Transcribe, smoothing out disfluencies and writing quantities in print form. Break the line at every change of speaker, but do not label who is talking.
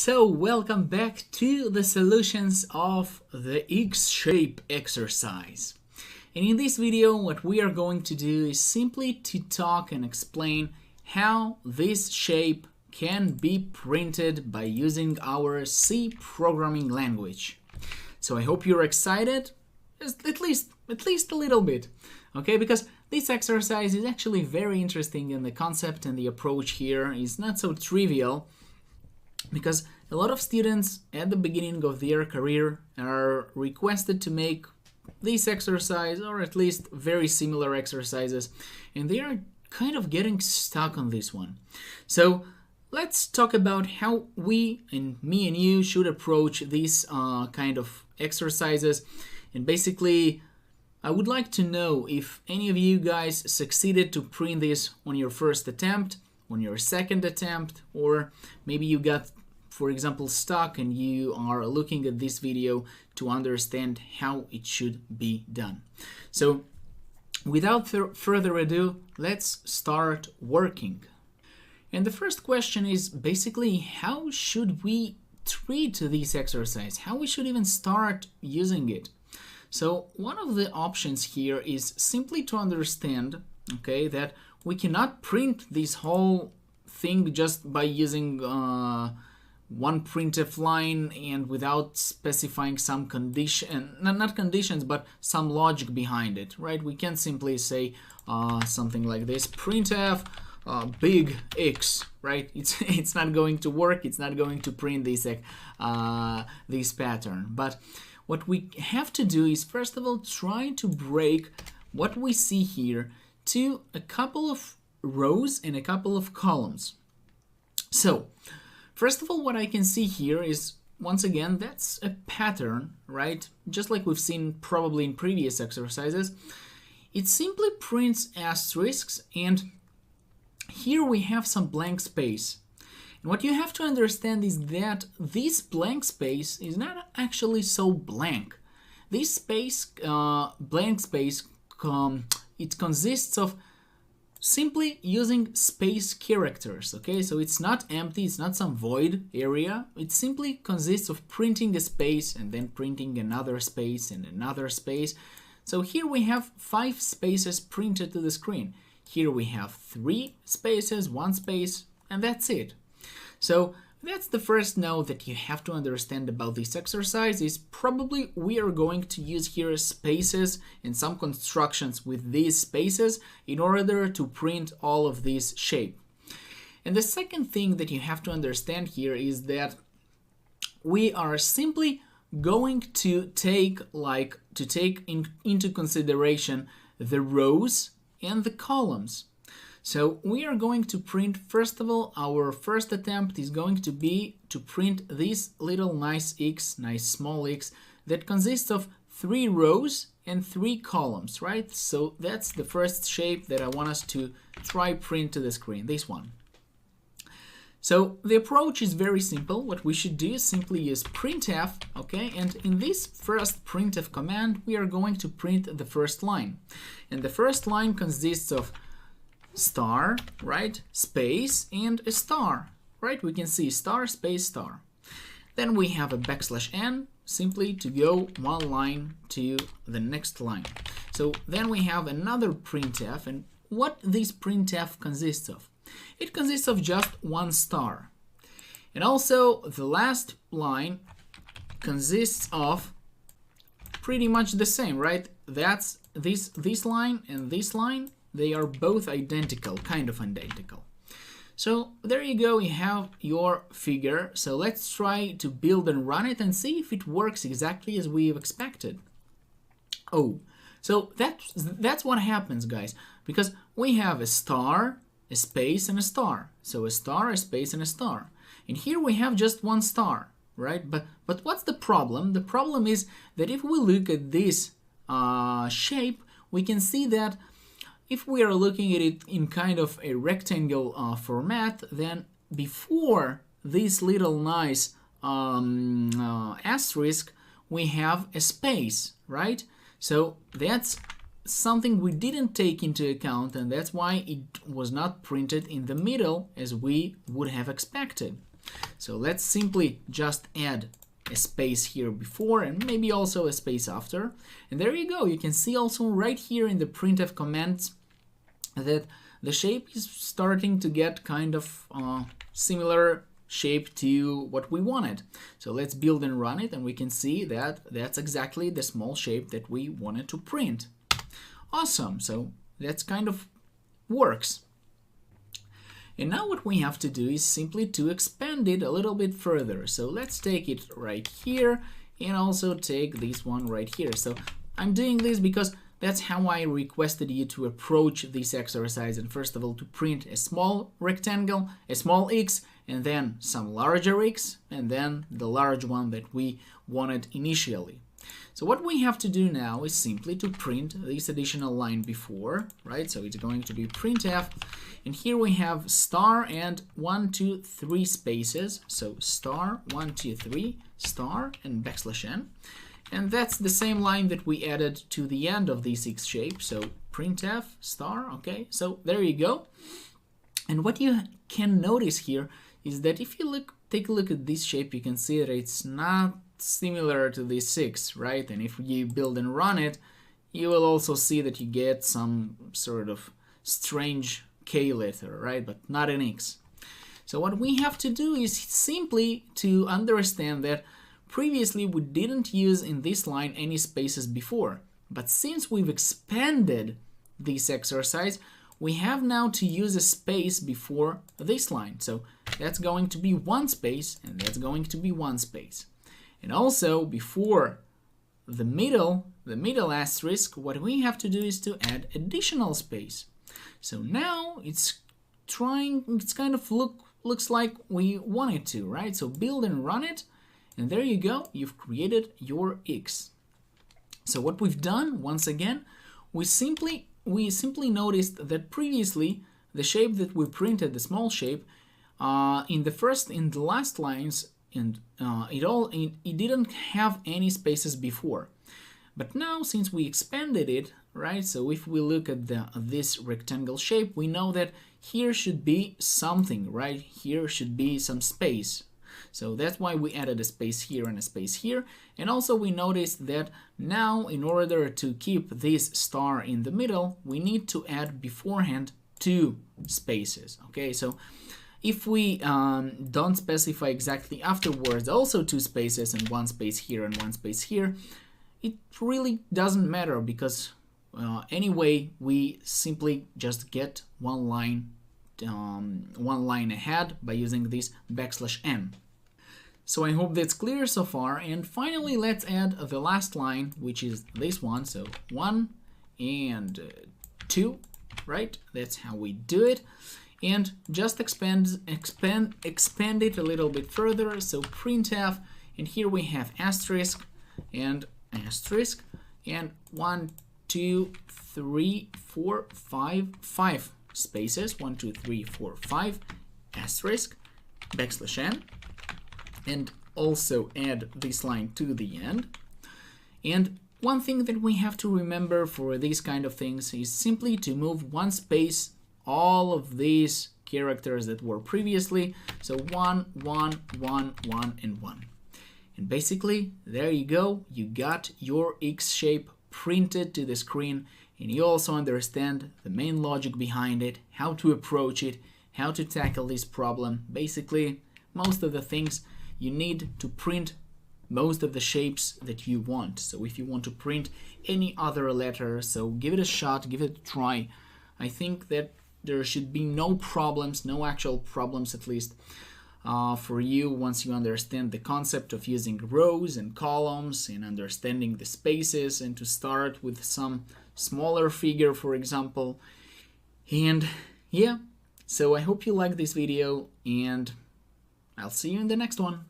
So welcome back to the solutions of the X-shape exercise. And in this video what we are going to do is simply to talk and explain how this shape can be printed by using our C programming language. So I hope you're excited, at least a little bit, okay? Because this exercise is actually very interesting and the concept and the approach here is not so trivial, because a lot of students at the beginning of their career are requested to make this exercise or at least very similar exercises, and they are kind of getting stuck on this one. So let's talk about how we, and me and you, should approach these kind of exercises. And basically I would like to know if any of you guys succeeded to print this on your first attempt, on your second attempt, or maybe you got, for example, stuck and you are looking at this video to understand how it should be done. So without further ado, let's start working. And the first question is basically how should we treat this exercise? How we should even start using it? So one of the options here is simply to understand, okay, that we cannot print this whole thing just by using one printf line and without specifying some condition, not conditions, but some logic behind it, right? We can simply say something like this: printf big X, right? It's not going to work. It's not going to print this pattern. But what we have to do is, first of all, try to break what we see here to a couple of rows and a couple of columns. So first of all, what I can see here is, once again, that's a pattern, right? Just like we've seen probably in previous exercises. It simply prints asterisks, and here we have some blank space. And what you have to understand is that this blank space is not actually so blank. This space, blank space, it consists of simply using space characters, okay? So it's not empty, it's not some void area. It simply consists of printing a space and then printing another space and another space. So here we have 5 spaces printed to the screen. Here we have 3 spaces, 1 space, and that's it. So that's the first note that you have to understand about this exercise, is probably we are going to use here spaces and some constructions with these spaces in order to print all of this shape. And the second thing that you have to understand here is that we are simply going to take into consideration the rows and the columns. So we are going to print, first of all, our first attempt is going to be to print this little nice X, nice small X, that consists of 3 rows and 3 columns, right? So that's the first shape that I want us to try print to the screen, this one. So the approach is very simple. What we should do is simply use printf, okay? And in this first printf command, we are going to print the first line. And the first line consists of star, right, space, and a star, right? We can see star, space, star. Then we have a \n, simply to go one line to the next line. So then we have another printf, and what this printf consists of? It consists of just 1 star. And also the last line consists of pretty much the same, right? That's this line and this line. They are both identical, kind of identical. So there you go, you have your figure. So let's try to build and run it and see if it works exactly as we've expected. Oh, so that's what happens, guys, because we have a star, a space, and a star. So a star, a space, and a star. And here we have just 1 star, right? But what's the problem? The problem is that if we look at this shape, we can see that if we are looking at it in kind of a rectangle format, then before this little nice asterisk, we have a space, right? So that's something we didn't take into account, and that's why it was not printed in the middle as we would have expected. So let's simply just add a space here before and maybe also a space after. And there you go. You can see also right here in the printf commands that the shape is starting to get kind of similar shape to what we wanted. So let's build and run it, and we can see that that's exactly the small shape that we wanted to print. Awesome. So that's kind of works. And now what we have to do is simply to expand it a little bit further. So let's take it right here and also take this one right here. So I'm doing this because that's how I requested you to approach this exercise. And first of all, to print a small rectangle, a small X, and then some larger X, and then the large one that we wanted initially. So what we have to do now is simply to print this additional line before, right? So it's going to be printf, and here we have star and 1, 2, 3 spaces. So star, 1, 2, 3, star, and \n. And that's the same line that we added to the end of this X shape. So printf star, okay? So there you go. And what you can notice here is that if you take a look at this shape, you can see that it's not similar to this 6, right? And if you build and run it, you will also see that you get some sort of strange K letter, right? But not an X. So what we have to do is simply to understand that previously we didn't use in this line any spaces before. But since we've expanded this exercise, we have now to use a space before this line. So that's going to be 1 space, and that's going to be 1 space. And also before the middle asterisk, what we have to do is to add additional space. So now it's kind of looks like we want it to, right? So build and run it, and there you go, you've created your X. So what we've done, once again, we simply noticed that previously the shape that we printed, the small shape, in the last lines, and it didn't have any spaces before. But now, since we expanded it, right? So if we look at this rectangle shape, we know that here should be something, right? Here should be some space. So that's why we added a space here and a space here. And also we noticed that now, in order to keep this star in the middle, we need to add beforehand 2 spaces. Okay, so if we don't specify exactly afterwards also 2 spaces and 1 space here and 1 space here, it really doesn't matter, because anyway we simply just get one line ahead by using this \n. So I hope that's clear so far. And finally, let's add the last line, which is this one. So 1 and 2, right? That's how we do it. And just expand it a little bit further. So printf, and here we have asterisk and asterisk, and 1, 2, 3, 4, 5 spaces. 1, 2, 3, 4, 5 asterisk \n, and also add this line to the end. And one thing that we have to remember for these kind of things is simply to move 1 space all of these characters that were previously. So 1, 1, 1, 1, and 1. And basically, there you go. You got your X shape printed to the screen, and you also understand the main logic behind it, how to approach it, how to tackle this problem. Basically, most of the things you need to print most of the shapes that you want. So if you want to print any other letter, so give it a shot, give it a try. I think that there should be no problems, no actual problems at least, for you once you understand the concept of using rows and columns and understanding the spaces, and to start with some smaller figure, for example. And yeah, so I hope you like this video, and I'll see you in the next one.